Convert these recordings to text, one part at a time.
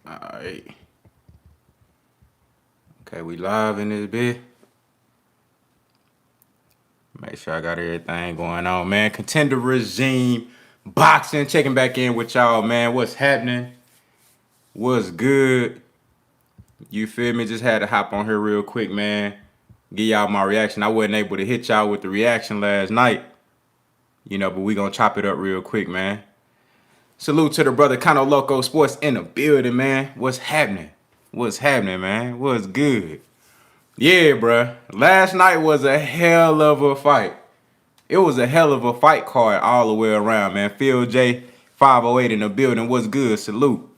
Alright. Okay, we live in this bit. Make sure I got everything going on, man. Contender regime, boxing, checking back in with y'all, man. What's happening? What's good? You feel me? Just had to hop on here real quick, man. Give y'all my reaction. I wasn't able to hit y'all with the reaction last night. But we gonna chop it up real quick, man. Salute to the brother Kano Loco Sports in the building, man. What's happening? What's happening, man? What's good? Yeah, bruh. Last night was a hell of a fight. It was a hell of a fight card all the way around, man. Phil J 508 in the building. What's good? Salute.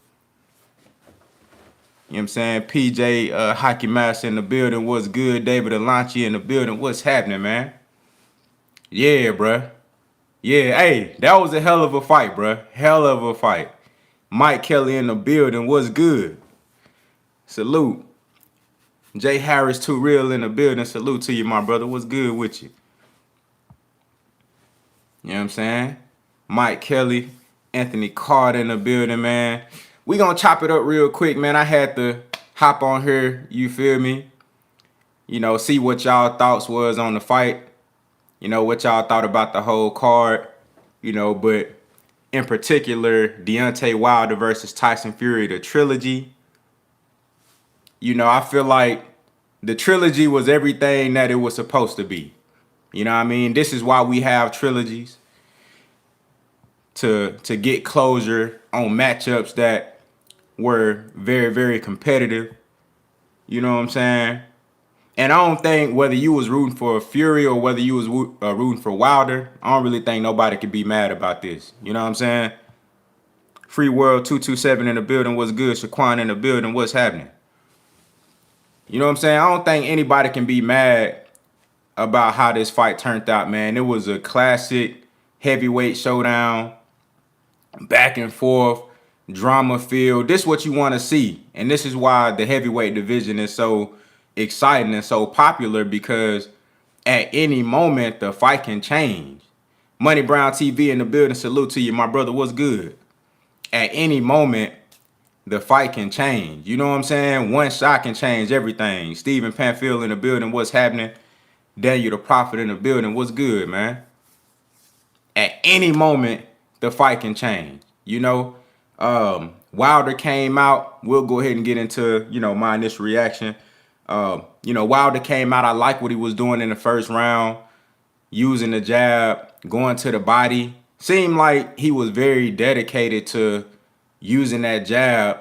You know what I'm saying? PJ Hockey Master in the building. What's good? David Alanchi in the building. What's happening, man? Yeah, bruh. Yeah, hey, that was a hell of a fight, bruh. Hell of a fight. Mike Kelly in the building. What's good? Salute. Jay Harris, Too Real in the building. Salute to you, my brother. What's good with you? You know what I'm saying? Mike Kelly, Anthony Carter in the building, man. We gonna chop it up real quick, man. I had to hop on here, you feel me? See what y'all thoughts was on the fight. What y'all thought about the whole card. But in particular, Deontay Wilder versus Tyson Fury, the trilogy. I feel like the trilogy was everything that it was supposed to be. You know what I mean? This is why we have trilogies. To get closure on matchups that were very, very competitive. You know what I'm saying? And I don't think whether you was rooting for Fury or whether you was rooting for Wilder, I don't really think nobody could be mad about this. You know what I'm saying? Free World 227 in the building. What's good? Shaquan in the building. What's happening? You know what I'm saying? I don't think anybody can be mad about how this fight turned out, man. It was a classic heavyweight showdown. Back and forth, drama filled. This is what you want to see. And this is why the heavyweight division is so exciting and so popular, because at any moment the fight can change. Money Brown TV in the building. Salute to you, my brother. What's good? At any moment the fight can change. You know what I'm saying? One shot can change everything. Stephen Panfield in the building. What's happening? Daniel the Prophet in the building. What's good, man? At any moment the fight can change. Wilder came out. We'll go ahead and get into, my initial reaction. Wilder came out. I like what he was doing in the first round, using the jab, going to the body. Seemed like he was very dedicated to using that jab,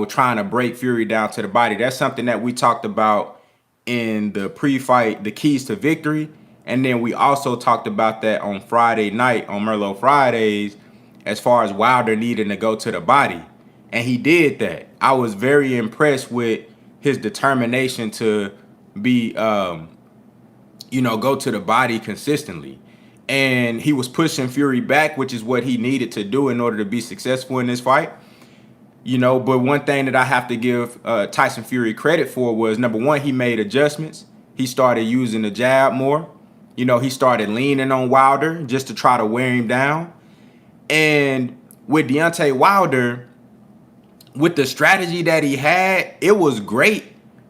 trying to break Fury down to the body. That's something that we talked about in the pre-fight, the keys to victory. And then we also talked about that on Friday night on Merlot Fridays, as far as Wilder needing to go to the body. And he did that. I was very impressed with his determination to be, go to the body consistently. And he was pushing Fury back, which is what he needed to do in order to be successful in this fight. But one thing that I have to give Tyson Fury credit for was, number one, he made adjustments. He started using the jab more. He started leaning on Wilder just to try to wear him down. And with Deontay Wilder, with the strategy that he had, it was great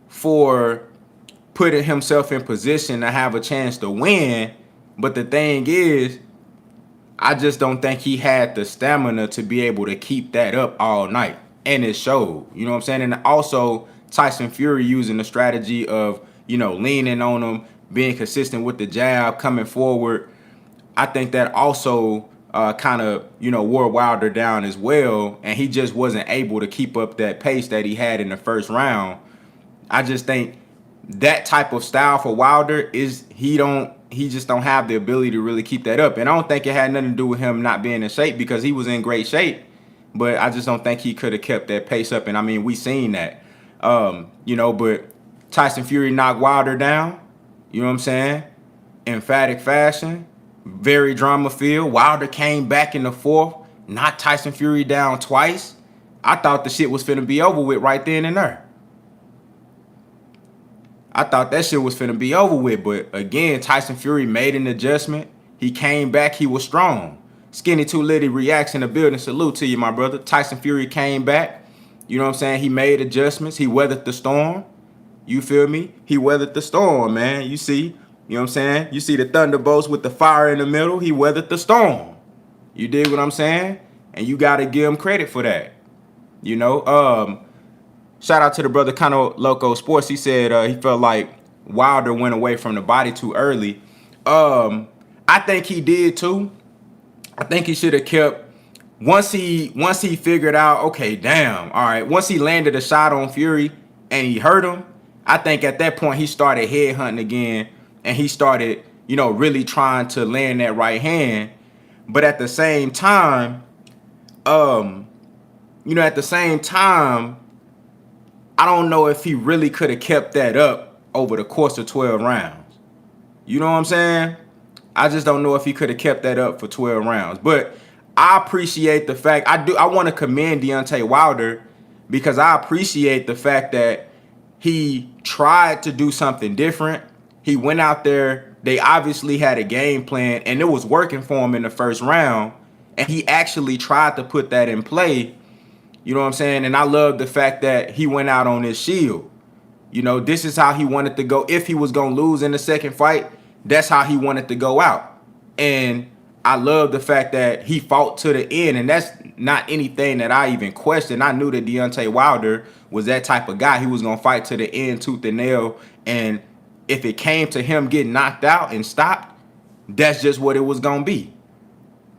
for putting himself in position to have a chance to win. But the thing is, I just don't think he had the stamina to be able to keep that up all night. And it showed. You know what I'm saying? And also Tyson Fury using the strategy of, leaning on him, being consistent with the jab, coming forward. I think that also kind of, wore Wilder down as well. And he just wasn't able to keep up that pace that he had in the first round. I just think that type of style for Wilder is he just don't have the ability to really keep that up. And I don't think it had nothing to do with him not being in shape, because he was in great shape. But I just don't think he could have kept that pace up. And I mean, we seen that. But Tyson Fury knocked Wilder down. You know what I'm saying? Emphatic fashion. Very drama filled. Wilder came back in the fourth, knocked Tyson Fury down twice. I thought the shit was finna be over with right then and there. I thought that shit was finna be over with. But again, Tyson Fury made an adjustment. He came back. He was strong. Skinny Too Litty reacts in the building. Salute to you, my brother. Tyson Fury came back. You know what I'm saying? He made adjustments. He weathered the storm. You feel me? He weathered the storm, man. You see, you know what I'm saying? You see the thunderbolts with the fire in the middle. He weathered the storm. You dig what I'm saying? And you got to give him credit for that. You know, shout out to the brother Kano Loco Sports. He said he felt like Wilder went away from the body too early. I think he did too. I think he should have kept once he figured out, okay, damn, all right. Once he landed a shot on Fury and he hurt him, I think at that point he started headhunting again and he started, you know, really trying to land that right hand. But at the same time, I don't know if he really could have kept that up over the course of 12 rounds. You know what I'm saying? I just don't know if he could have kept that up for 12 rounds. But I appreciate the fact, I want to commend Deontay Wilder because I appreciate the fact that he tried to do something different. He went out there, they obviously had a game plan, and it was working for him in the first round. And he actually tried to put that in play. You know what I'm saying? And I love the fact that he went out on his shield. You know, this is how he wanted to go. If he was going to lose in the second fight, that's how he wanted to go out. And I love the fact that he fought to the end. And that's not anything that I even questioned. I knew that Deontay Wilder was that type of guy. He was going to fight to the end, tooth and nail. And if it came to him getting knocked out and stopped, that's just what it was going to be.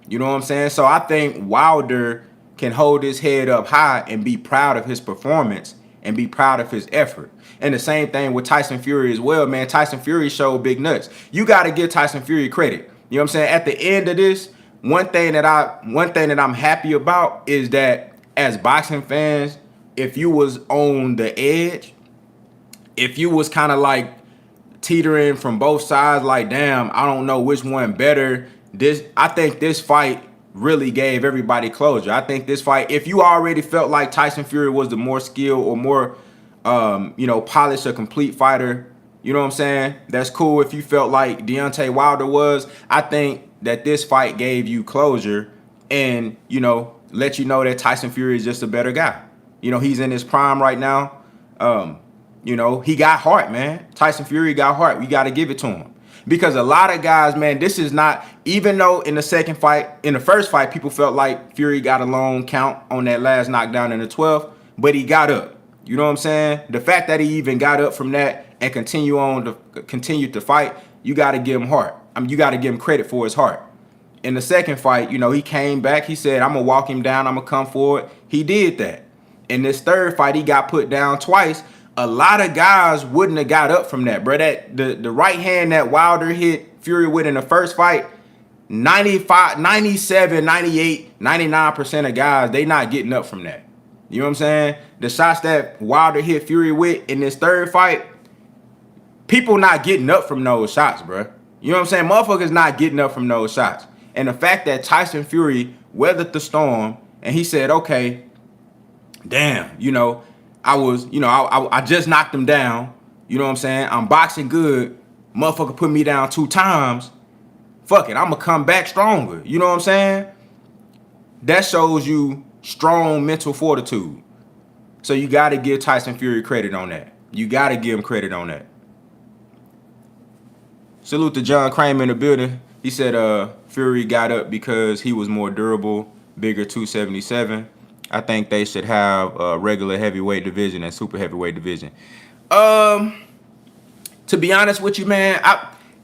You know what I'm saying? So I think Wilder can hold his head up high and be proud of his performance and be proud of his effort. And the same thing with Tyson Fury as well, man. Tyson Fury showed big nuts. You got to give Tyson Fury credit. You know what I'm saying? At the end of this, one thing that I'm happy about is that as boxing fans, if you was on the edge, if you was kind of like teetering from both sides, like, damn, I don't know which one better. I think this fight really gave everybody closure. I think this fight, if you already felt like Tyson Fury was the more skilled or more, polished or complete fighter, you know what I'm saying? That's cool. If you felt like Deontay Wilder was, I think that this fight gave you closure and, let you know that Tyson Fury is just a better guy. You know, he's in his prime right now. He got heart, man. Tyson Fury got heart. We got to give it to him. Because a lot of guys, man, this is not, even though in the first fight, people felt like Fury got a long count on that last knockdown in the 12th, but he got up. You know what I'm saying? The fact that he even got up from that and continued to fight, you got to give him heart. You got to give him credit for his heart. In the second fight, he came back. He said, I'm going to walk him down. I'm going to come forward. He did that. In this third fight, he got put down twice. A lot of guys wouldn't have got up from that, bro. That the right hand that Wilder hit Fury with in the first fight, 95, 97, 98, 99% of guys, they not getting up from that. You know what I'm saying? The shots that Wilder hit Fury with in this third fight, people not getting up from those shots, bro. You know what I'm saying? Motherfuckers not getting up from those shots. And the fact that Tyson Fury weathered the storm and he said, okay, damn, I just knocked him down. You know what I'm saying? I'm boxing good. Motherfucker put me down 2 times. Fuck it, I'm going to come back stronger. You know what I'm saying? That shows you strong mental fortitude. So you got to give Tyson Fury credit on that. You got to give him credit on that. Salute to John Kramer in the building. He said Fury got up because he was more durable, bigger 277. I think they should have a regular heavyweight division and super heavyweight division. To be honest with you, man,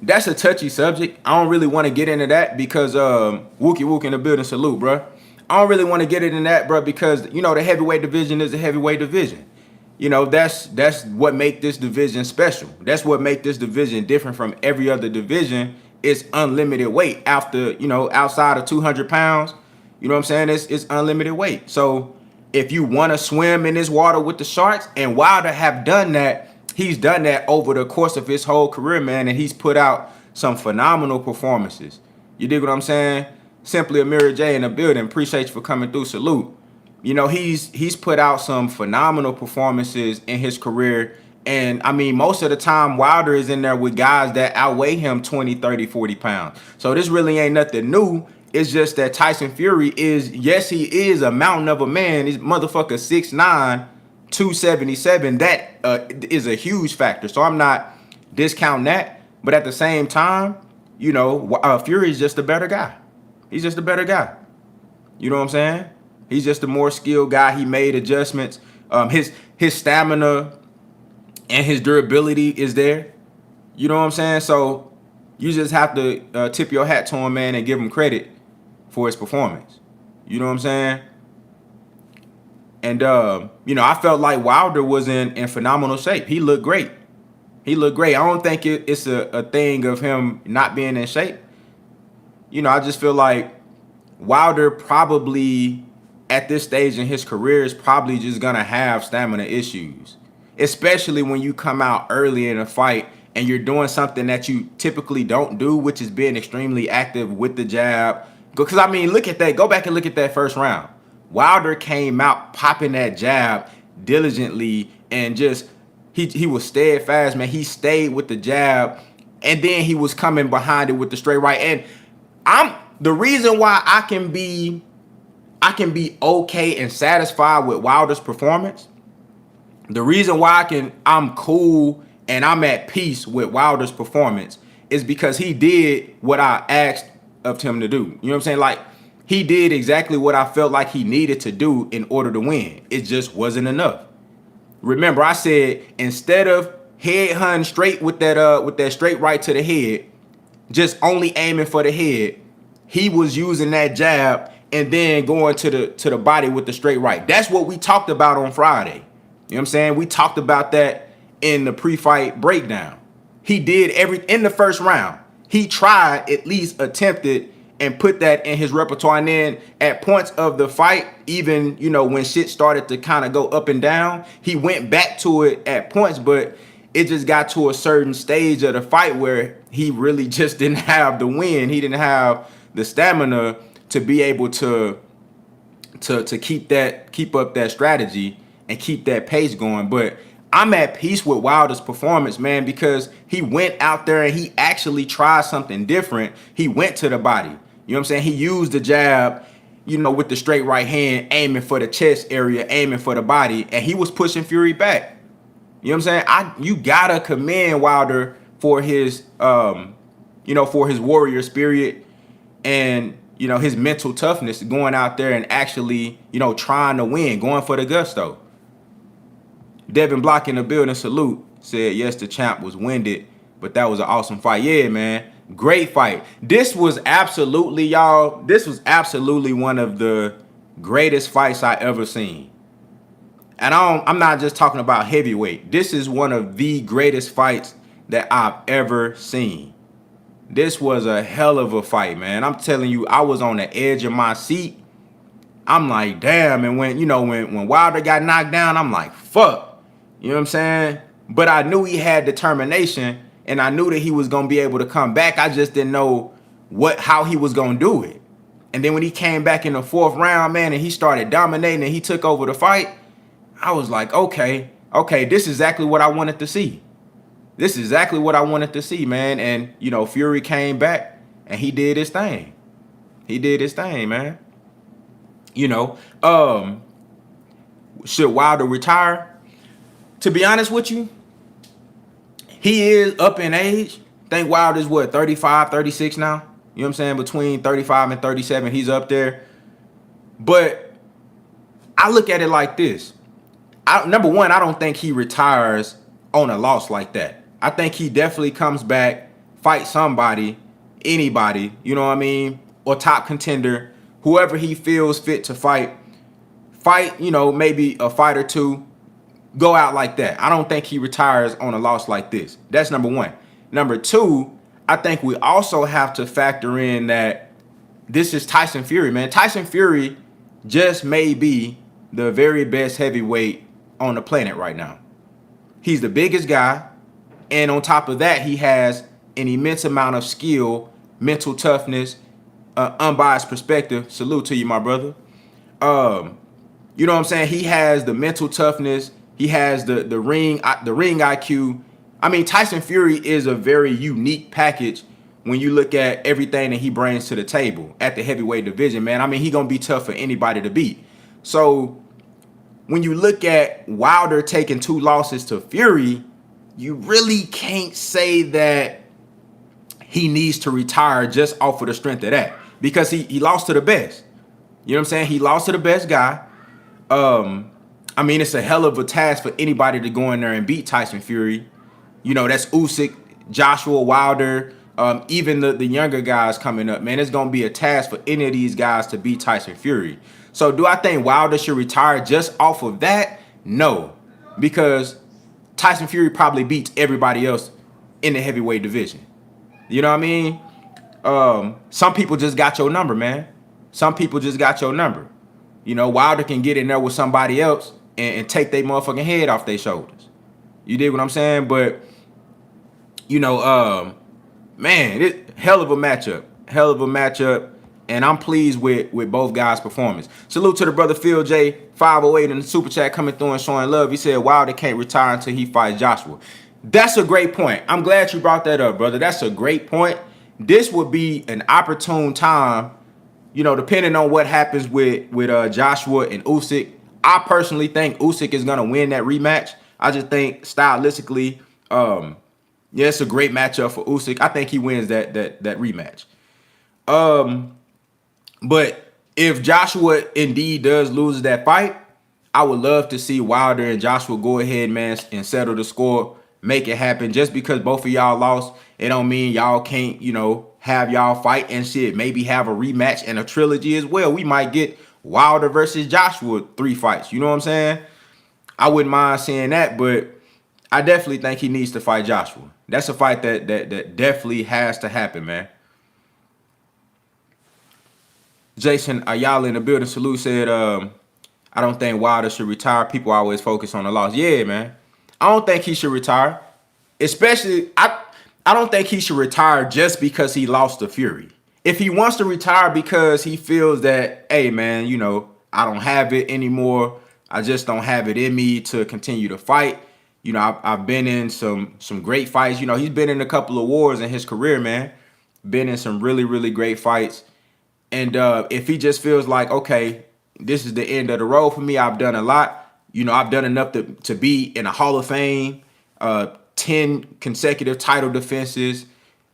that's a touchy subject. I don't really want to get into that because Wookie in the building, salute, bro. I don't really want to get into that, bro, because the heavyweight division is a heavyweight division. That's what make this division special. That's what make this division different from every other division. It's unlimited weight outside of 200 pounds. You know what I'm saying? It's unlimited weight. So if you want to swim in this water with the sharks, and Wilder have done that, he's done that over the course of his whole career, man, and he's put out some phenomenal performances. You dig what I'm saying? Simply Amira J in the building. Appreciate you for coming through. Salute. He's put out some phenomenal performances in his career. And, I mean, most of the time, Wilder is in there with guys that outweigh him 20, 30, 40 pounds. So this really ain't nothing new. It's just that Tyson Fury is, yes, he is a mountain of a man. He's motherfucker 6'9", 277. That is a huge factor. So I'm not discounting that. But at the same time, you know, Fury is just a better guy. He's just a better guy. You know what I'm saying? He's just a more skilled guy. He made adjustments. His stamina and his durability is there. You know what I'm saying? So you just have to tip your hat to him, man, and give him credit for his performance. You know what I'm saying? And, you know, I felt like Wilder was in phenomenal shape. He looked great. He looked great. I don't think it's a thing of him not being in shape. You know, I just feel like Wilder probably at this stage in his career is probably just going to have stamina issues, especially when you come out early in a fight and you're doing something that you typically don't do, which is being extremely active with the jab. Because, I mean, look at that. Go back and look at that first round. Wilder came out popping that jab diligently and just, he was steadfast, man. He stayed with the jab, and then he was coming behind it with the straight right. And the reason why I can be okay and satisfied with Wilder's performance, the reason why I'm cool and I'm at peace with Wilder's performance is because he did what I asked of him to do. You know what I'm saying? Like, he did exactly what I felt like he needed to do in order to win. It just wasn't enough. Remember, I said instead of head hunting straight with that straight right to the head, just only aiming for the head, he was using that jab and then going to the body with the straight right. That's what we talked about on Friday. You know what I'm saying? We talked about that in the pre-fight breakdown. He did in the first round. He tried, at least attempted, and put that in his repertoire. And then at points of the fight, even, you know, when shit started to kind of go up and down, he went back to it at points, but it just got to a certain stage of the fight where he really just didn't have the win. He didn't have the stamina to be able to keep up that strategy and keep that pace going. But I'm at peace with Wilder's performance, man, because he went out there and he actually tried something different. He went to the body. You know what I'm saying? He used the jab, you know, with the straight right hand, aiming for the chest area, aiming for the body, and he was pushing Fury back. You know what I'm saying? You gotta commend Wilder for his you know, for his warrior spirit and, you know, his mental toughness, going out there and actually, you know, trying to win, going for the gusto. Devin Block in the building, salute, said, yes, the champ was winded, but that was an awesome fight. Yeah, man, great fight. This was absolutely, y'all, this was absolutely one of the greatest fights I ever seen. And I'm not just talking about heavyweight. This is one of the greatest fights that I've ever seen. This was a hell of a fight, man. I'm telling you, I was on the edge of my seat. I'm like, damn. And when Wilder got knocked down, I'm like, fuck. You know what I'm saying? But I knew he had determination, and I knew that he was gonna be able to come back. I just didn't know how he was gonna do it. And then when he came back in the fourth round, man, and he started dominating and he took over the fight, I was like, okay, this is exactly what I wanted to see. This is exactly what I wanted to see, man. And, you know, Fury came back and he did his thing. He did his thing, man. You know, should Wilder retire? To be honest with you, he is up in age. I think Wilder's what, 35, 36 now? You know what I'm saying? Between 35 and 37, he's up there. But I look at it like this. Number one, I don't think he retires on a loss like that. I think he definitely comes back, fight somebody, anybody, you know what I mean? Or top contender, whoever he feels fit to fight, you know, maybe a fight or two, go out like that. I don't think he retires on a loss like this. That's number one. Number two, I think we also have to factor in that this is Tyson Fury, man. Tyson Fury just may be the very best heavyweight on the planet right now. He's the biggest guy, and on top of that, he has an immense amount of skill, mental toughness, unbiased perspective. Salute to you, my brother. You know what I'm saying? He has the mental toughness. He has the ring IQ. I mean, Tyson Fury is a very unique package when you look at everything that he brings to the table at the heavyweight division, man, I mean, he gonna be tough for anybody to beat. So when you look at Wilder taking 2 losses to Fury, you really can't say that he needs to retire just off of the strength of that, because he lost to the best. You know what I'm saying? He lost to the best guy. I mean, it's a hell of a task for anybody to go in there and beat Tyson Fury. You know, that's Usyk, Joshua, Wilder, even the younger guys coming up. Man, it's going to be a task for any of these guys to beat Tyson Fury. So do I think Wilder should retire just off of that? No, because Tyson Fury probably beats everybody else in the heavyweight division. You know what I mean? Some people just got your number, man. Some people just got your number. You know, Wilder can get in there with somebody else and take their motherfucking head off their shoulders. You dig what I'm saying? But, you know, man, it hell of a matchup. Hell of a matchup. And I'm pleased with both guys' performance. Salute to the brother Phil J 508 in the super chat coming through and showing love. He said Wilder can't retire until he fights Joshua. That's a great point. I'm glad you brought that up, brother. That's a great point. This would be an opportune time, you know, depending on what happens with Joshua and Usyk. I personally think Usyk is gonna win that rematch. I just think stylistically, yeah, it's a great matchup for Usyk. I think he wins that rematch. But if Joshua indeed does lose that fight, I would love to see Wilder and Joshua go ahead, man, and settle the score, make it happen. Just because both of y'all lost, it don't mean y'all can't, you know, have y'all fight and shit. Maybe have a rematch and a trilogy as well. We might get Wilder versus Joshua 3 fights. You know what I'm saying? I wouldn't mind seeing that, but I definitely think he needs to fight Joshua. That's a fight that definitely has to happen, man. Jason Ayala in the building, salute, said, I don't think Wilder should retire. People always focus on the loss. Yeah, man. I don't think he should retire. Especially, I don't think he should retire just because he lost to Fury. If he wants to retire because he feels that, hey, man, you know, I don't have it anymore. I just don't have it in me to continue to fight. You know, I've been in some great fights. You know, he's been in a couple of wars in his career, man. Been in some really, really great fights. And if he just feels like, okay, this is the end of the road for me, I've done a lot. You know, I've done enough to be in a Hall of Fame, 10 consecutive title defenses,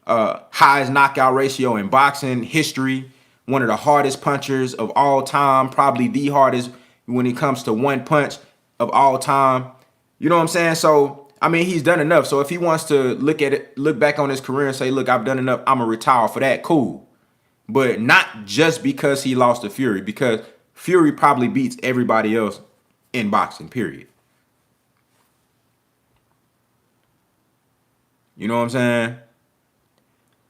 highest knockout ratio in boxing history, one of the hardest punchers of all time, probably the hardest when it comes to one punch of all time. You know what I'm saying? So, I mean, he's done enough. So if he wants to look back on his career and say, look, I've done enough, I'm going to retire for that, cool. But not just because he lost to Fury, because Fury probably beats everybody else in boxing, period. You know what I'm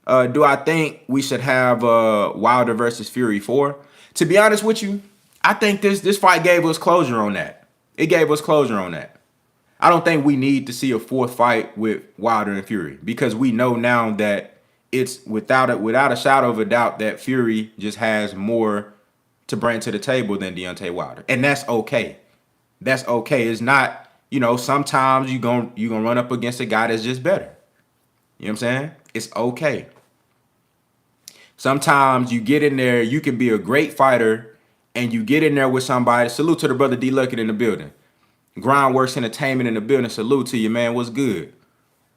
saying? Do I think we should have Wilder versus Fury 4? To be honest with you, I think this fight gave us closure on that. It gave us closure on that. I don't think we need to see a 4th fight with Wilder and Fury, because we know now that it's without a shadow of a doubt that Fury just has more to bring to the table than Deontay Wilder. And that's okay. That's okay. It's not, you know, sometimes you're gonna run up against a guy that's just better. You know what I'm saying? It's okay. Sometimes you get in there, you can be a great fighter, and you get in there with somebody. Salute to the brother D Luckett in the building. Groundworks Entertainment in the building. Salute to you, man. What's good?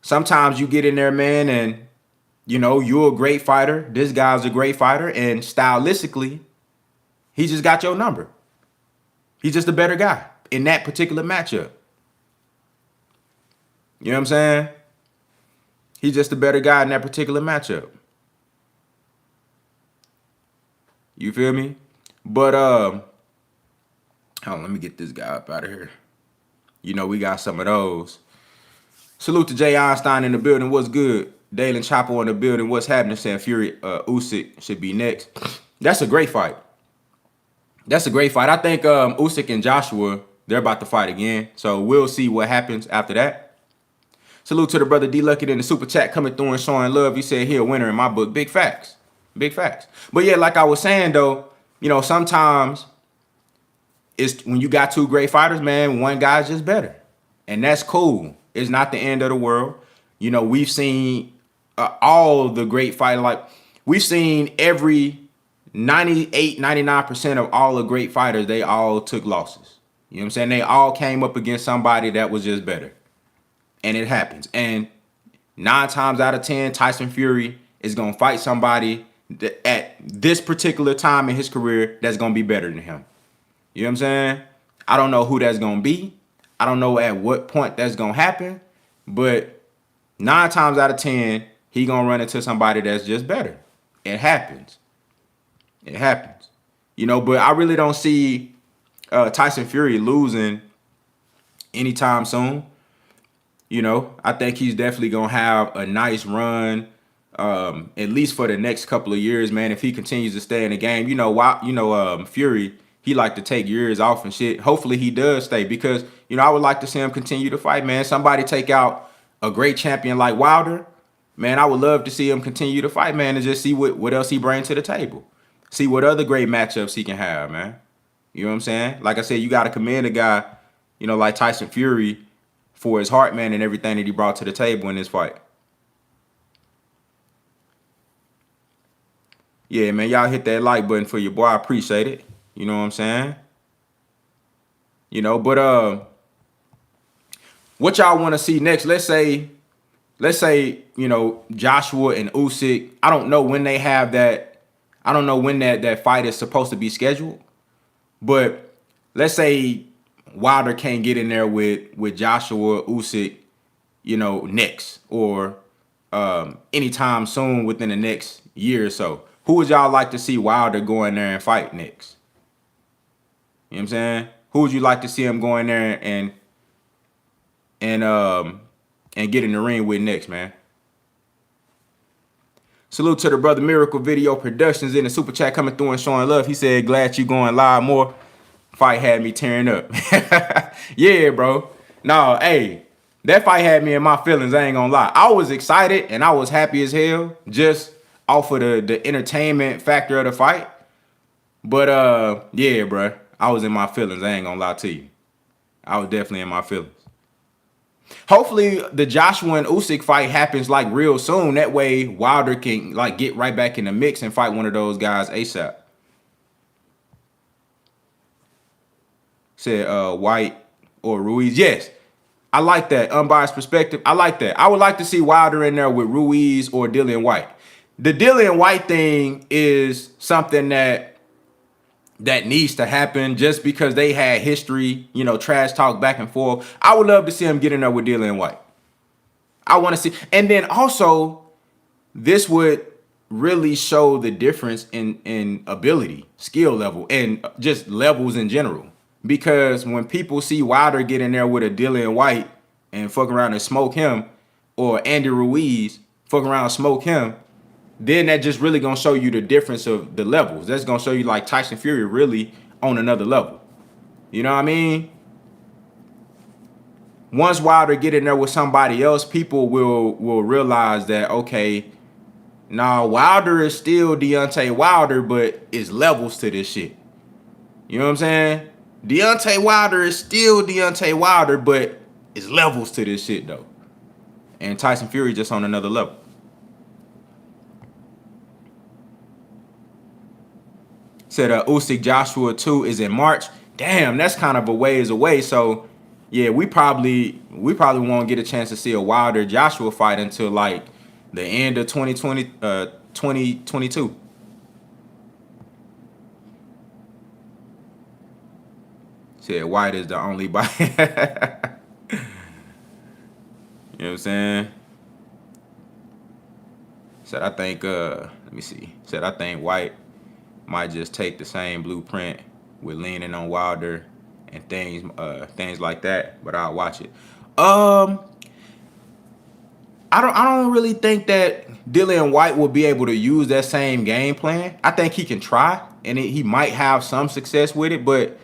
Sometimes you get in there, man, and you know, you're a great fighter. This guy's a great fighter. And stylistically, he just got your number. He's just a better guy in that particular matchup. You know what I'm saying? He's just a better guy in that particular matchup. You feel me? But, hold on, let me get this guy up out of here. You know, we got some of those. Salute to Jay Einstein in the building. What's good? Dalen Chopper in the building. What's happening? Saying Fury Usyk should be next. That's a great fight. That's a great fight. I think Usyk and Joshua, they're about to fight again. So we'll see what happens after that. Salute to the brother D Luckett in the super chat coming through and showing love. He said he a winner in my book. Big facts. Big facts. But yeah, like I was saying though, you know, sometimes it's when you got 2 great fighters, man, one guy's just better. And that's cool. It's not the end of the world. You know, we've seen all the great fighters. Like, we've seen every 98, 99% of all the great fighters, they all took losses. You know what I'm saying? They all came up against somebody that was just better. And it happens. And 9 times out of 10, Tyson Fury is going to fight somebody that at this particular time in his career that's going to be better than him. You know what I'm saying? I don't know who that's going to be. I don't know at what point that's going to happen. But 9 times out of 10, he going to run into somebody that's just better. It happens. It happens. You know, but I really don't see Tyson Fury losing anytime soon. You know, I think he's definitely going to have a nice run, at least for the next couple of years, man, if he continues to stay in the game. You know, Fury, he like to take years off and shit. Hopefully he does stay because, you know, I would like to see him continue to fight, man. Somebody take out a great champion like Wilder. Man, I would love to see him continue to fight, man, and just see what else he brings to the table. See what other great matchups he can have, man. You know what I'm saying? Like I said, you got to commend a guy, you know, like Tyson Fury for his heart, man, and everything that he brought to the table in this fight. Yeah, man, y'all hit that like button for your boy. I appreciate it. You know what I'm saying? You know, but what y'all want to see next? Let's say, you know, Joshua and Usyk. I don't know when they have that. I don't know when that fight is supposed to be scheduled. But let's say Wilder can't get in there with Joshua Usyk, you know, next or anytime soon within the next year or so. Who would y'all like to see Wilder go in there and fight next? You know what I'm saying? Who would you like to see him go in there and get in the ring with next, man? Salute to the brother Miracle Video Productions in the super chat coming through and showing love. He said, glad you going live more. Fight had me tearing up. Yeah, bro. No, hey, that fight had me in my feelings. I ain't gonna lie. I was excited and I was happy as hell just off of the entertainment factor of the fight. But yeah, bro, I was in my feelings. I ain't gonna lie to you. I was definitely in my feelings. Hopefully the Joshua and Usyk fight happens like real soon. That way Wilder can like get right back in the mix and fight one of those guys ASAP. Said White or Ruiz. Yes, I like that unbiased perspective. I like that. I would like to see Wilder in there with Ruiz or Dillian White. The Dillian White thing is something that needs to happen just because they had history, you know, trash talk back and forth. I would love to see him get in there with Dillian White. I want to see. And then also, this would really show the difference in ability, skill level, and just levels in general. Because when people see Wilder get in there with a Dillian White and fuck around and smoke him, or Andy Ruiz fuck around and smoke him, then that just really gonna show you the difference of the levels. That's gonna show you like Tyson Fury really on another level. You know what I mean? Once Wilder get in there with somebody else, people will realize that, okay, nah, Wilder is still Deontay Wilder, but it's levels to this shit. You know what I'm saying? Deontay Wilder is still Deontay Wilder, but it's levels to this shit though. And Tyson Fury just on another level. Said Usyk Joshua 2 is in March. Damn, that's kind of a ways away. So yeah, we probably won't get a chance to see a Wilder Joshua fight until like the end of 2022. Said White is the only body. You know what I'm saying? Said I think let me see. Said I think White might just take the same blueprint with leaning on Wilder and things like that, but I'll watch it. I don't really think that Dillian White will be able to use that same game plan. I think he can try, and he might have some success with it, but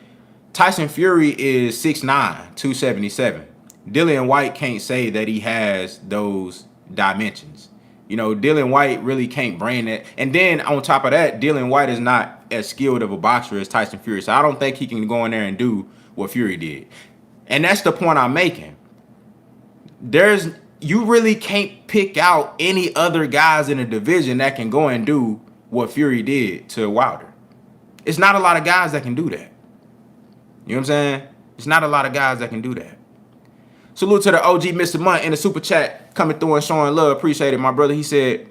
Tyson Fury is 6'9", 277. Dillian White can't say that he has those dimensions. You know, Dillian White really can't bring that. And then on top of that, Dillian White is not as skilled of a boxer as Tyson Fury. So I don't think he can go in there and do what Fury did. And that's the point I'm making. you really can't pick out any other guys in the division that can go and do what Fury did to Wilder. It's not a lot of guys that can do that. You know what I'm saying? It's not a lot of guys that can do that. Salute to the OG Mr. Munt in the super chat coming through and showing love. Appreciate it, my brother. He said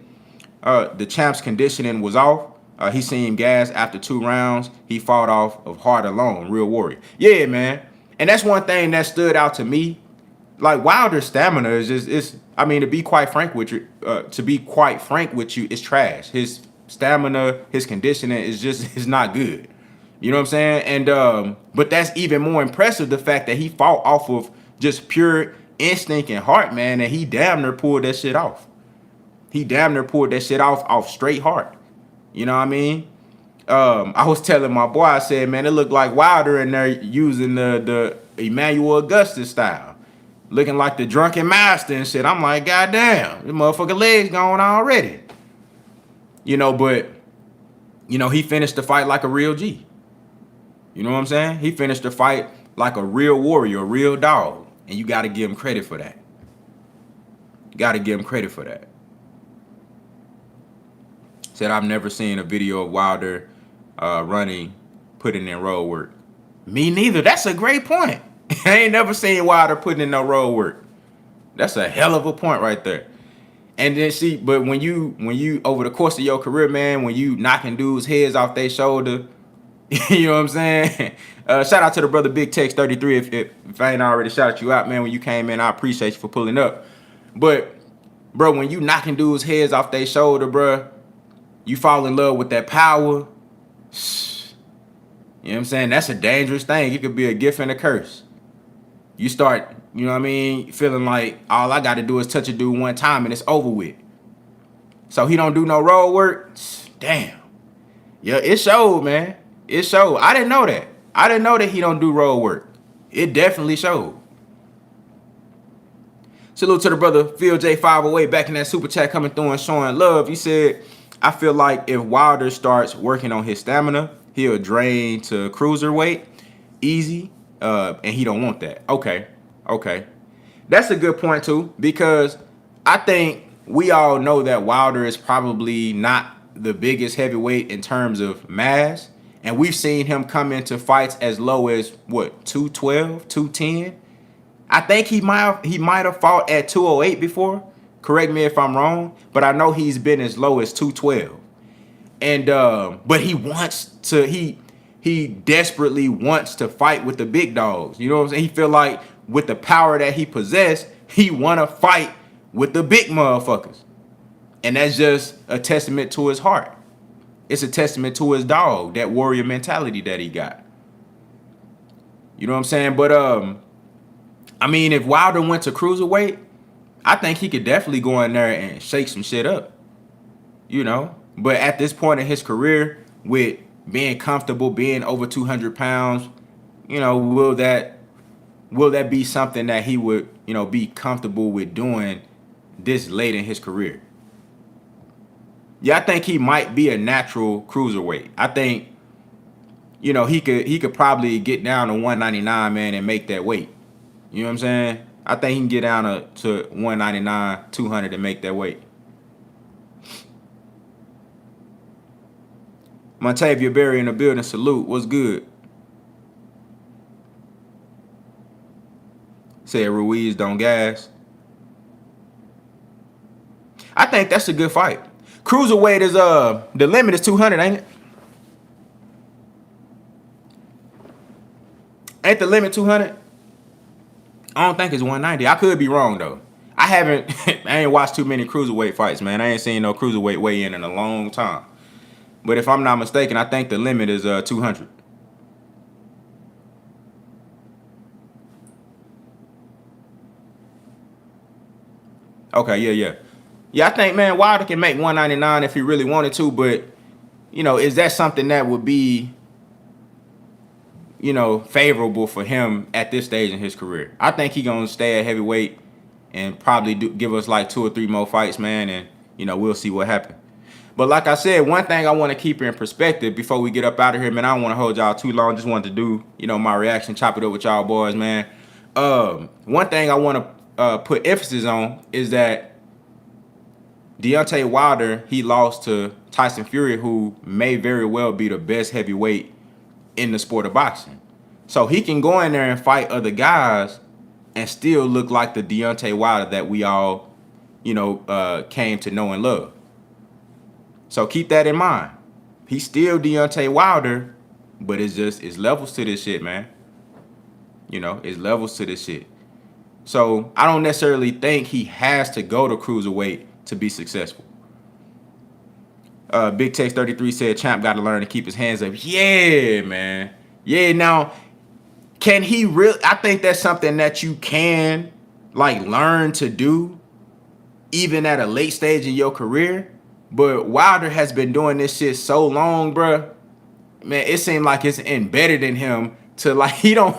the champ's conditioning was off. He seemed gas after 2 rounds. He fought off of heart alone. Real warrior. Yeah, man. And that's one thing that stood out to me. Like Wilder's stamina is just, I mean, to be quite frank with you, it's trash. His stamina, his conditioning is not good. You know what I'm saying? And but that's even more impressive, the fact that he fought off of just pure instinct and heart, man, and he damn near pulled that shit off. He damn near pulled that shit off straight heart. You know what I mean? I was telling my boy, I said, man, it looked like Wilder in there using the Emmanuel Augustus style. Looking like the drunken master and shit. I'm like, God damn, this motherfucker legs gone already. You know, but, you know, he finished the fight like a real G. You know what I'm saying? He finished the fight like a real warrior, a real dog. And you got to give him credit for that. You got to give him credit for that. Said, I've never seen a video of Wilder running, putting in road work. Me neither. That's a great point. I ain't never seen Wilder putting in no road work. That's a hell of a point right there. And then see, but when you over the course of your career, man, when you knocking dudes' heads off their shoulder, you know what I'm saying? Shout out to the brother Big Tex 33. If I ain't already shouted you out, man, when you came in, I appreciate you for pulling up. But bro, when you knocking dudes' heads off their shoulder, bro, you fall in love with that power. You know what I'm saying? That's a dangerous thing. It could be a gift and a curse. You start, you know what I mean, feeling like all I got to do is touch a dude one time and it's over with. So he don't do no road work. Damn. Yeah, it showed, man. It showed. I didn't know that. I didn't know that he don't do road work. It definitely showed. Salute to the brother Phil J508 back in that super chat coming through and showing love. He said, I feel like if Wilder starts working on his stamina, he'll drain to cruiserweight easy. And he don't want that. Okay. That's a good point too, because I think we all know that Wilder is probably not the biggest heavyweight in terms of mass. And we've seen him come into fights as low as, what, 212, 210? I think he might have fought at 208 before. Correct me if I'm wrong. But I know he's been as low as 212. And but he desperately wants to fight with the big dogs. You know what I'm saying? He feel like with the power that he possessed, he want to fight with the big motherfuckers. And that's just a testament to his heart. It's a testament to his dog, that warrior mentality that he got. You know what I'm saying? But I mean, if Wilder went to cruiserweight, I think he could definitely go in there and shake some shit up. You know? But at this point in his career, with being comfortable, being over 200 pounds, you know, will that be something that he would, you know, be comfortable with doing this late in his career? Yeah, I think he might be a natural cruiserweight. I think, you know, he could probably get down to 199, man, and make that weight. You know what I'm saying? I think he can get down to 199, 200 and make that weight. Montavia Berry in the building. Salute. What's good? Said Ruiz don't gas. I think that's a good fight. Cruiserweight is the limit is 200, ain't it? Ain't the limit 200? I don't think it's 190. I could be wrong though. I ain't watched too many cruiserweight fights, man. I ain't seen no cruiserweight weigh in a long time. But if I'm not mistaken, I think the limit is 200. Okay, yeah. Yeah, I think, man, Wilder can make 199 if he really wanted to, but, you know, is that something that would be, you know, favorable for him at this stage in his career? I think he gonna stay at heavyweight and probably give us like 2 or 3 more fights, man, and, you know, we'll see what happens. But like I said, one thing I want to keep in perspective before we get up out of here, man, I don't want to hold y'all too long. Just wanted to do, you know, my reaction, chop it up with y'all boys, man. One thing I want put emphasis on is that Deontay Wilder, he lost to Tyson Fury, who may very well be the best heavyweight in the sport of boxing. So he can go in there and fight other guys and still look like the Deontay Wilder that we all, came to know and love. So keep that in mind. He's still Deontay Wilder, but it's levels to this shit, man. It's levels to this shit. So I don't necessarily think he has to go to cruiserweight to be successful. Big Tex 33 said Champ got to learn to keep his hands up. Yeah, man. Yeah, now, can he really? I think that's something that you can, learn to do, even at a late stage in your career. But Wilder has been doing this shit so long, bruh. Man, it seemed like it's embedded in him to, he don't.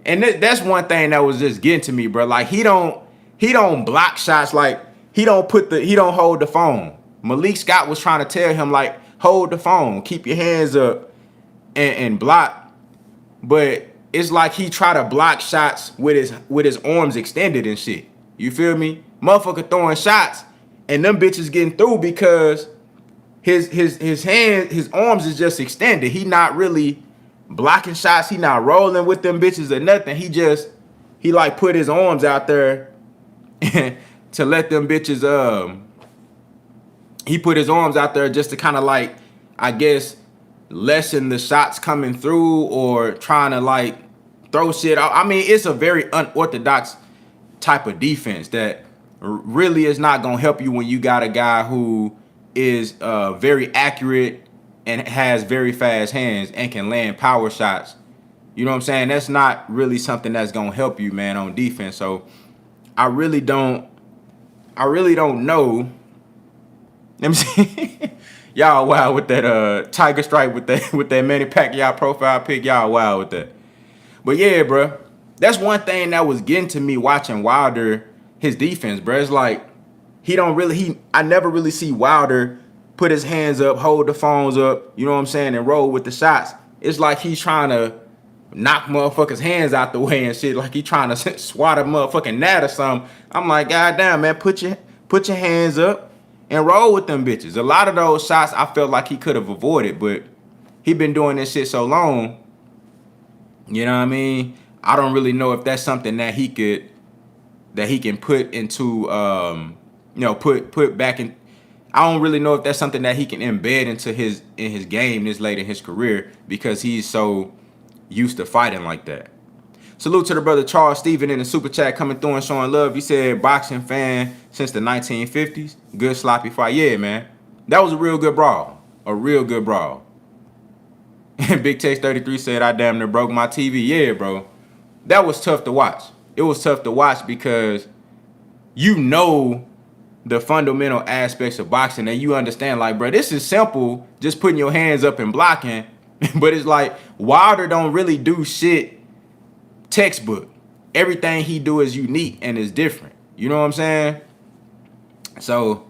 And that's one thing that was just getting to me, bro. He don't block shots. He don't hold the phone. Malik Scott was trying to tell him, hold the phone, keep your hands up and block. But it's like he try to block shots with his arms extended and shit. You feel me? Motherfucker throwing shots and them bitches getting through because his hands, his arms is just extended. He not really blocking shots. He not rolling with them bitches or nothing. He put his arms out there to let them bitches, he put his arms out there just to kind of I guess, lessen the shots coming through or trying to throw shit out. I mean, it's a very unorthodox type of defense that really is not going to help you when you got a guy who is very accurate and has very fast hands and can land power shots. You know what I'm saying? That's not really something that's going to help you, man, on defense. So I really don't know. Let me see. Y'all wild with that Tiger Stripe with that Manny Pacquiao profile pic. Y'all wild with that. But yeah, bro, that's one thing that was getting to me watching Wilder, his defense, bro. It's I never really see Wilder put his hands up, hold the phones up, you know what I'm saying, and roll with the shots. It's like he's trying to knock motherfuckers' hands out the way and shit, like he trying to swat a motherfucking gnat or something. I'm like, God damn, man, put your hands up and roll with them bitches. A lot of those shots I felt like he could have avoided, but he been doing this shit so long, you know what I mean? I don't really know if that's something that he can put into put back in. I don't really know if that's something that he can embed into his game this late in his career because he's so used to fighting like that. Salute to the brother Charles Steven in the super chat coming through and showing love. He said boxing fan since the 1950s. Good sloppy fight. Yeah, man. That was a real good brawl. A real good brawl. And Big Tex 33 said I damn near broke my TV. Yeah, bro. That was tough to watch. It was tough to watch because the fundamental aspects of boxing and you understand, bro, this is simple, just putting your hands up and blocking. But it's Wilder don't really do shit textbook. Everything he do is unique and is different. You know what I'm saying? So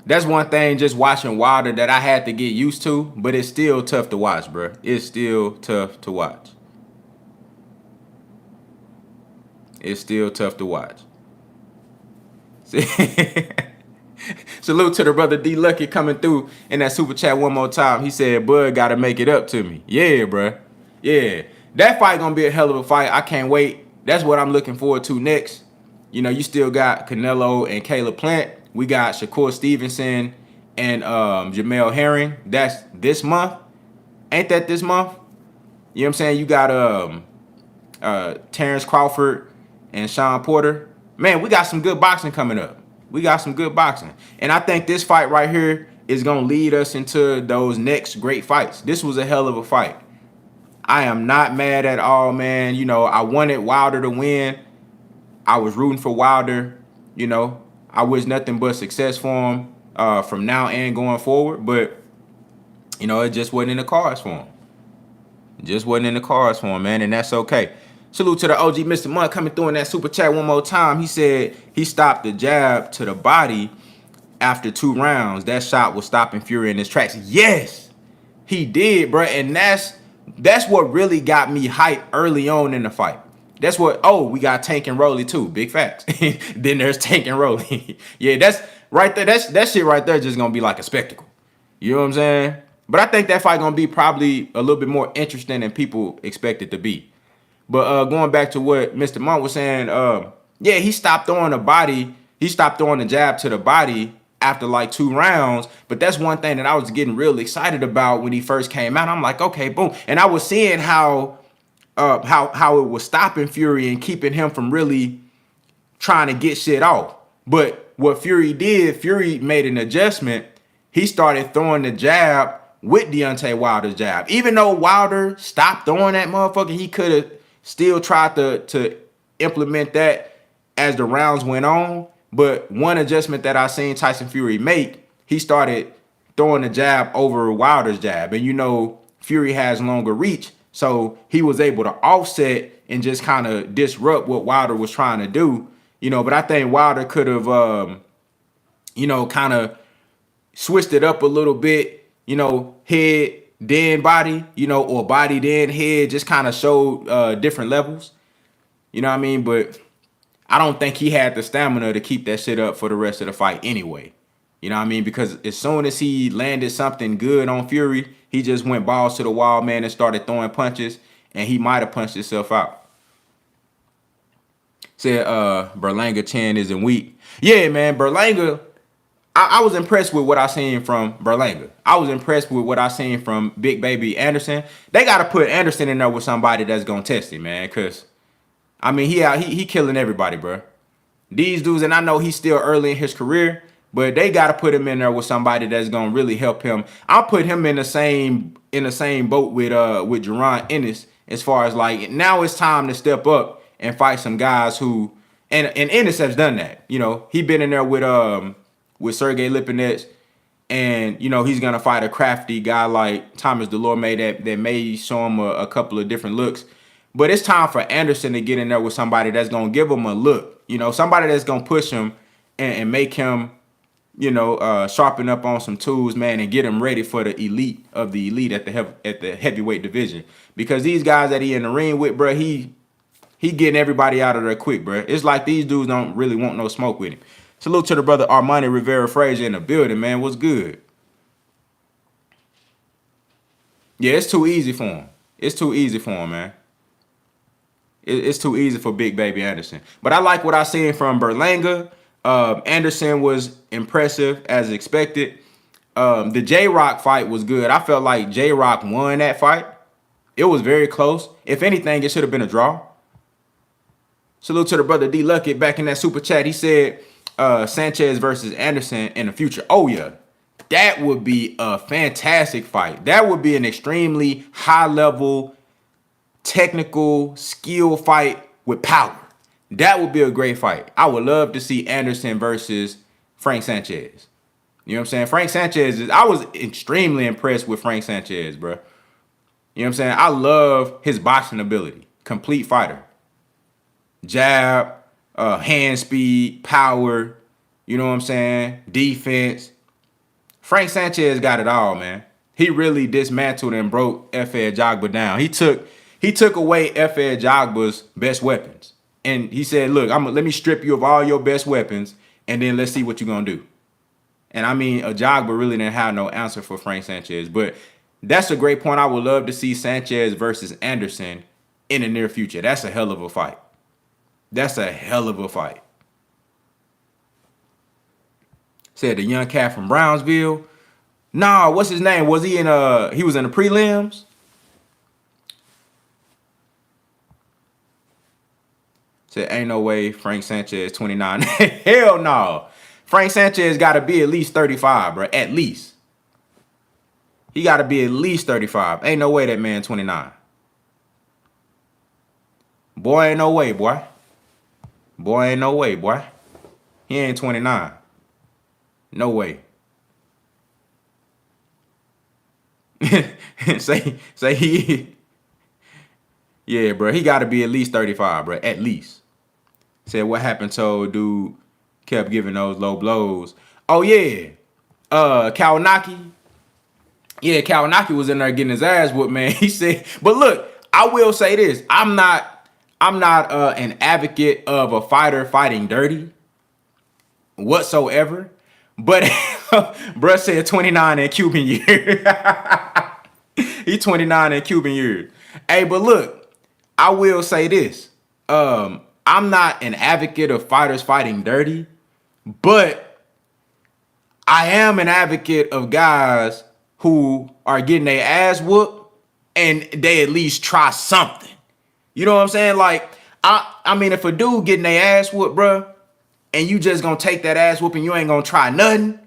that's one thing just watching Wilder that I had to get used to, but it's still tough to watch, bro. It's still tough to watch. It's still tough to watch. Salute to the brother D Lucky coming through in that super chat one more time. He said, Bud gotta make it up to me. Yeah, bro. Yeah. That fight gonna be a hell of a fight. I can't wait. That's what I'm looking forward to next. You still got Canelo and Caleb Plant. We got Shakur Stevenson and Jamel Herring. That's this month. Ain't that this month? You know what I'm saying? You got Terrence Crawford and Sean Porter. Man, we got some good boxing coming up. We got some good boxing. And I think this fight right here is going to lead us into those next great fights. This was a hell of a fight. I am not mad at all, man. I wanted Wilder to win. I was rooting for Wilder. I wish nothing but success for him from now and going forward. But, it just wasn't in the cards for him. It just wasn't in the cards for him, man. And that's okay. Salute to the OG Mr. Monk coming through in that super chat one more time. He said he stopped the jab to the body after 2 rounds. That shot was stopping Fury in his tracks. Yes, he did, bro. And that's what really got me hyped early on in the fight. That's what. Oh, we got Tank and Rolly too. Big facts. Then there's Tank and Rolly. Yeah, that's right there. That shit right there just gonna be like a spectacle. You know what I'm saying? But I think that fight gonna be probably a little bit more interesting than people expect it to be. But going back to what Mr. Monk was saying, yeah, he stopped throwing the body. He stopped throwing the jab to the body after like 2 rounds. But that's one thing that I was getting real excited about when he first came out. I'm like, okay, boom. And I was seeing how it was stopping Fury and keeping him from really trying to get shit off. But what Fury did, Fury made an adjustment. He started throwing the jab with Deontay Wilder's jab. Even though Wilder stopped throwing that motherfucker, he could have still tried to implement that as the rounds went on. But one adjustment that I seen Tyson Fury make, he started throwing the jab over Wilder's jab. And you know, Fury has longer reach. So he was able to offset and just kind of disrupt what Wilder was trying to do. You know, but I think Wilder could have, you know, kind of switched it up a little bit, you know, head, then body, you know, or body, then head, just kind of showed different levels. You know what I mean? But I don't think he had the stamina to keep that shit up for the rest of the fight anyway. You know what I mean? Because as soon as he landed something good on Fury, he just went balls to the wall, man, and started throwing punches, and he might have punched himself out. Said Berlanga chin isn't weak. Yeah, man, Berlanga, I was impressed with what I seen from Berlanga. I was impressed with what I seen from Big Baby Anderson. They got to put Anderson in there with somebody that's going to test him, man, because, I mean, he killing everybody, bro. These dudes, and I know he's still early in his career, but they got to put him in there with somebody that's going to really help him. I'll put him in the same boat with Jaron Ennis, as far as like, now it's time to step up and fight some guys who, and Ennis has done that. You know, he been in there with Sergey Lipinets, and you know he's gonna fight a crafty guy like Thomas Delorme that may show him a couple of different looks. But it's time for Anderson to get in there with somebody that's gonna give him a look. You know, somebody that's gonna push him and make him, you know, sharpen up on some tools, man, and get him ready for the elite of the elite at the heavyweight division. Because these guys that he in the ring with, bro, he getting everybody out of there quick, bro. It's like these dudes don't really want no smoke with him. Salute to the brother Armani Rivera Frazier in the building, man. What's good? Yeah, it's too easy for him. It's too easy for him, man. It's too easy for Big Baby Anderson. But I like what I seen from Berlanga. Anderson was impressive as expected. The J-Rock fight was good. I felt like J-Rock won that fight. It was very close. If anything, it should have been a draw. Salute to the brother D Luckett back in that super chat. He said Sanchez versus Anderson in the future. Oh, yeah. That would be a fantastic fight. That would be an extremely high-level, technical, skill fight with power. That would be a great fight. I would love to see Anderson versus Frank Sanchez. You know what I'm saying? Frank Sanchez, I was extremely impressed with Frank Sanchez, bro. You know what I'm saying? I love his boxing ability. Complete fighter. Jab, hand speed, power, you know what I'm saying? Defense. Frank Sanchez got it all, man. He really dismantled and broke Efe Ajagba down. He took away Efe Ajagba's best weapons. And he said, look, let me strip you of all your best weapons, and then let's see what you're going to do. And I mean, Ajagba really didn't have no answer for Frank Sanchez. But that's a great point. I would love to see Sanchez versus Anderson in the near future. That's a hell of a fight. That's a hell of a fight. Said the young cat from Brownsville. Nah, what's his name? Was he he was in the prelims? Said, ain't no way Frank Sanchez 29. Hell no. Frank Sanchez got to be at least 35, bro. At least. He got to be at least 35. Ain't no way that man 29. Boy, ain't no way, boy. Boy, ain't no way, boy. He ain't 29. No way. say he. Yeah, bro. He got to be at least 35, bro. At least. Said what happened to dude kept giving those low blows. Oh, yeah. Kawanaki. Yeah, Kawanaki was in there getting his ass whooped, man. He said, but look, I will say this. I'm not I'm not an advocate of a fighter fighting dirty whatsoever. But bruh said 29 in Cuban years. He 29 in Cuban years. Hey, but look, I will say this. I'm not an advocate of fighters fighting dirty, but I am an advocate of guys who are getting their ass whooped and they at least try something. You know what I'm saying? Like, I mean, if a dude getting their ass whooped, bruh, and you just gonna take that ass whooping, you ain't gonna try nothing,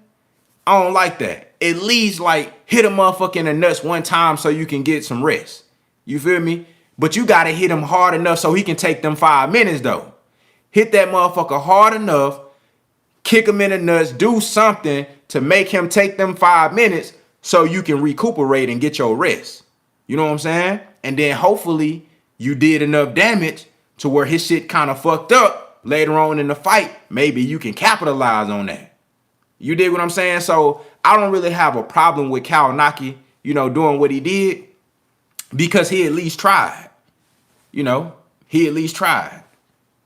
I don't like that. At least, like, hit a motherfucker in the nuts one time so you can get some rest. You feel me? But you gotta hit him hard enough so he can take them 5 minutes, though. Hit that motherfucker hard enough, kick him in the nuts, do something to make him take them 5 minutes so you can recuperate and get your rest. You know what I'm saying? And then hopefully you did enough damage to where his shit kind of fucked up later on in the fight. Maybe you can capitalize on that. You dig what I'm saying? So I don't really have a problem with Kalinaki, doing what he did because he at least tried. He at least tried.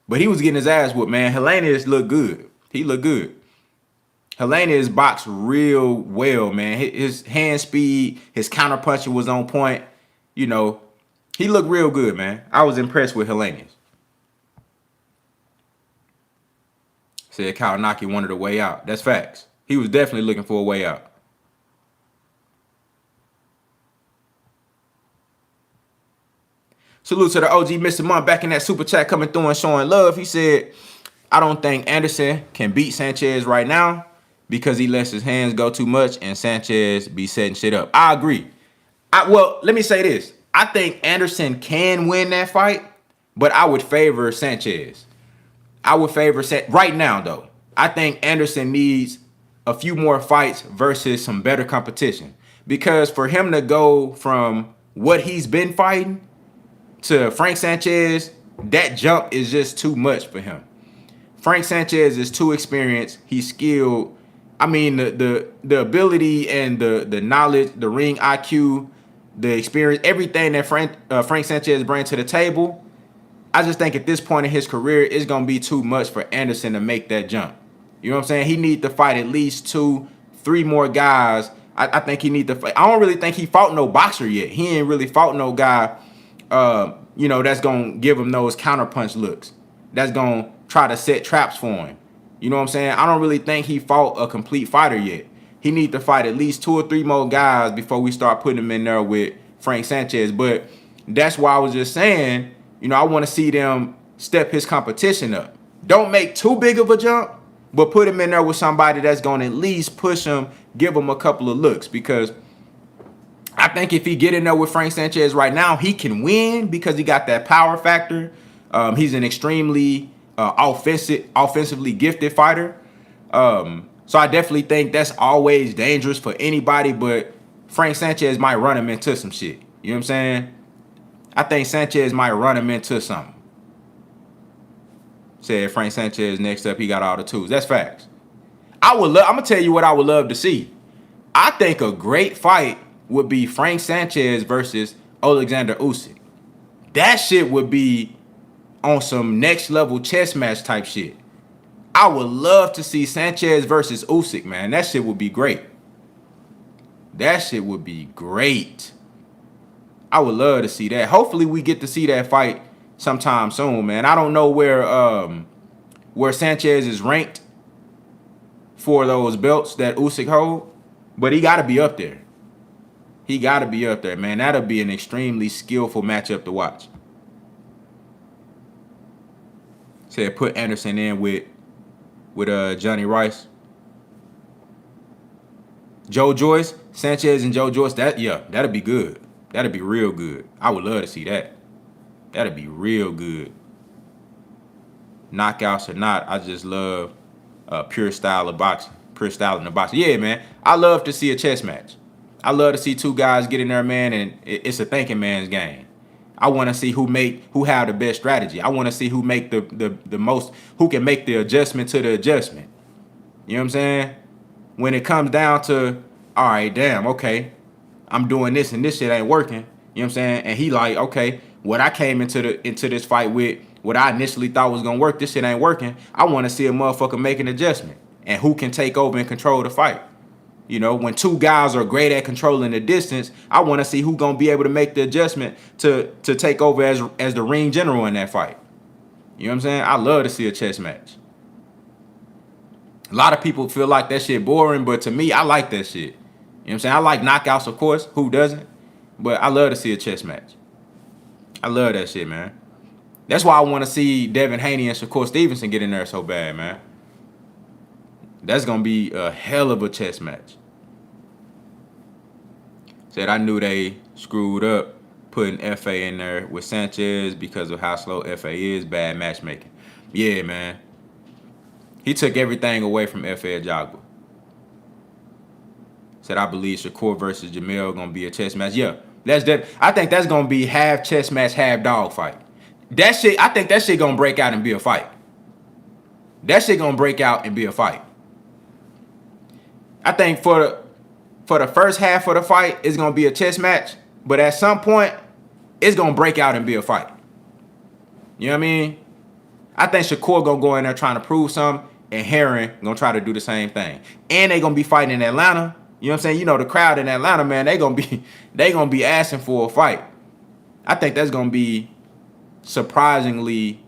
But he was getting his ass whooped, man. Helenius looked good. He looked good. Helenius boxed real well, man. His hand speed, his counter punching was on point. He looked real good, man. I was impressed with Helenius. Said Kalinaki wanted a way out. That's facts. He was definitely looking for a way out. Salute to the OG Mr. Month back in that super chat coming through and showing love. He said, I don't think Anderson can beat Sanchez right now because he lets his hands go too much and Sanchez be setting shit up. I agree. Well, let me say this. I think Anderson can win that fight, but I would favor Sanchez. Right now, though. I think Anderson needs a few more fights versus some better competition. Because for him to go from what he's been fighting to Frank Sanchez, that jump is just too much for him. Frank Sanchez is too experienced. He's skilled. I mean, the ability and the knowledge, the ring IQ, the experience, everything that Frank Sanchez brings to the table, I just think at this point in his career, it's going to be too much for Anderson to make that jump. You know what I'm saying? He needs to fight at least 2-3 more guys. I think he needs to fight. I don't really think he fought no boxer yet. He ain't really fought no guy, that's going to give him those counterpunch looks. That's going to try to set traps for him. You know what I'm saying? I don't really think he fought a complete fighter yet. He needs to fight at least 2 or 3 more guys before we start putting him in there with Frank Sanchez. But that's why I was just saying, I want to see them step his competition up. Don't make too big of a jump, but put him in there with somebody that's going to at least push him, give him a couple of looks. Because I think if he get in there with Frank Sanchez right now, he can win because he got that power factor. He's an extremely offensively gifted fighter. So I definitely think that's always dangerous for anybody, but Frank Sanchez might run him into some shit. You know what I'm saying? I think Sanchez might run him into something. Said Frank Sanchez next up, he got all the tools. That's facts. I'm gonna tell you what I would love to see. I think a great fight would be Frank Sanchez versus Alexander Usyk. That shit would be on some next level chess match type shit. I would love to see Sanchez versus Usyk, man. That shit would be great. That shit would be great. I would love to see that. Hopefully we get to see that fight sometime soon, man. I don't know where Sanchez is ranked for those belts that Usyk hold, but he got to be up there. He got to be up there, man. That'll be an extremely skillful matchup to watch. Said put Anderson in with Johnny Rice. Joe Joyce, Sanchez and Joe Joyce, that'll be good. That'll be real good. I would love to see that. That'll be real good. Knockouts or not, I just love pure style of boxing. Pure style in the boxing. Yeah, man. I love to see a chess match. I love to see 2 guys get in there, man, and it's a thinking man's game. I want to see who have the best strategy. I want to see who make the most, who can make the adjustment to the adjustment. You know what I'm saying? When it comes down to, all right, damn, okay, I'm doing this and this shit ain't working. You know what I'm saying? And he like, okay, what I came into this fight with, what I initially thought was gonna work, this shit ain't working. I want to see a motherfucker make an adjustment and who can take over and control the fight. You know, when two guys are great at controlling the distance, I want to see who gonna be able to make the adjustment to take over as the ring general in that fight. You know what I'm saying? I love to see a chess match. A lot of people feel like that shit boring, but to me, I like that shit. You know what I'm saying? I like knockouts, of course. Who doesn't? But I love to see a chess match. I love that shit, man. That's why I want to see Devin Haney and Shakur Stevenson get in there so bad, man. That's going to be a hell of a chess match. Said I knew they screwed up putting FA in there with Sanchez because of how slow FA is. Bad matchmaking. Yeah, man. He took everything away from FA Jogba. Said I believe Shakur versus Jamil gonna be a chess match. Yeah, I think that's gonna be half chess match, half dog fight. That shit, I think that shit gonna break out and be a fight. That shit gonna break out and be a fight. I think for the first half of the fight, it's gonna be a chess match, but at some point, it's gonna break out and be a fight. You know what I mean? I think Shakur gonna go in there trying to prove something, and Herring gonna try to do the same thing. And they gonna be fighting in Atlanta. You know what I'm saying? You know the crowd in Atlanta, man, they gonna be asking for a fight. I think that's gonna be surprisingly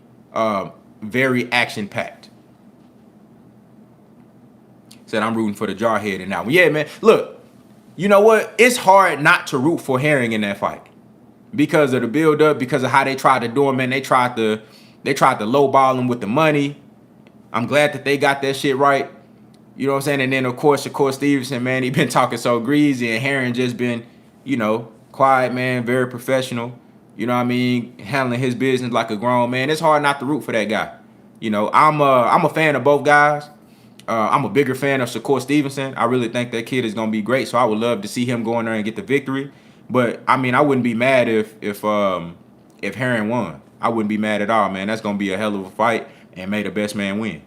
very action-packed. Said I'm rooting for the jarhead in that one. Yeah, man. Look, you know what? It's hard not to root for Herring in that fight because of the build-up, because of how they tried to do him, man. They tried to lowball him with the money. I'm glad that they got that shit right. You know what I'm saying? And then, of course, Shakur Stevenson, man, he been talking so greasy, and Herring just been, you know, quiet, man, very professional. You know what I mean? Handling his business like a grown man. It's hard not to root for that guy. You know, I'm a fan of both guys. I'm a bigger fan of Shakur Stevenson. I really think that kid is gonna be great. So I would love to see him go in there and get the victory. But I mean, I wouldn't be mad if Herring won. I wouldn't be mad at all, man. That's gonna be a hell of a fight, and may the best man win.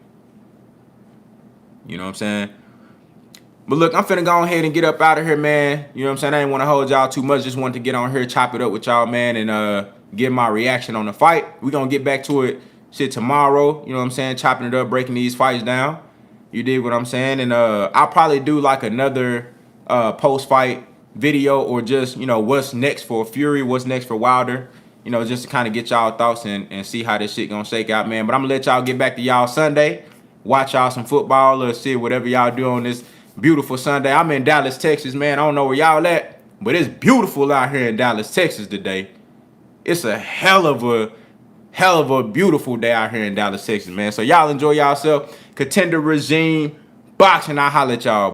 You know what I'm saying? But look, I'm finna go ahead and get up out of here, man. You know what I'm saying? I didn't want to hold y'all too much. Just wanted to get on here, chop it up with y'all, man, and give my reaction on the fight. We're gonna get back to it shit tomorrow. You know what I'm saying? Chopping it up, breaking these fights down. You dig what I'm saying? And I'll probably do like another post-fight video, or just, you know, what's next for Fury, what's next for Wilder. You know, just to kind of get y'all thoughts and see how this shit gonna shake out, man. But I'm gonna let y'all get back to y'all Sunday. Watch y'all some football or see whatever y'all do on this beautiful Sunday. I'm in Dallas, Texas, man. I don't know where y'all at, but it's beautiful out here in Dallas, Texas today. It's a hell of a beautiful day out here in Dallas, Texas, man. So y'all enjoy yourself. Contender Regime Boxing. I'll holler at y'all.